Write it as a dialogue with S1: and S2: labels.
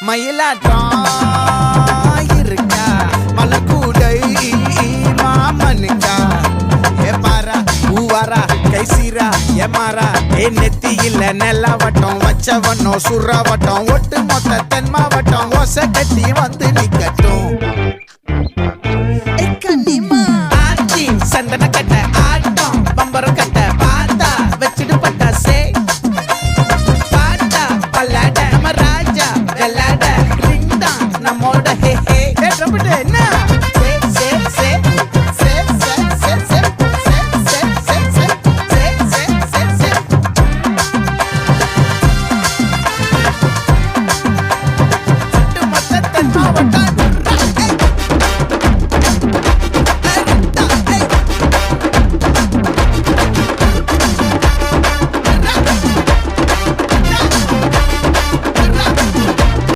S1: மயிலாட்டம் இருக்கா மலக்கூடை மாமனுக்கா ஏ பாரா பூவாரா கைசீரா ஏமாறா ஏ நெத்தி இல்ல நெல்லாவட்டம் வச்சவனோ சுறாவட்டம் ஒட்டு மொத்த தென் மாவட்டம் ஓசை கட்டி வந்து நிக்கட்டும் சந்தன கட்ட ஆட்டம் பம்பரம் கட்ட பார்த்தா வச்சுட்டு பட்டாசே பாட்டா பல்லாட நம்ம ராஜா வெள்ளாட ரிங் தான் நம்மோட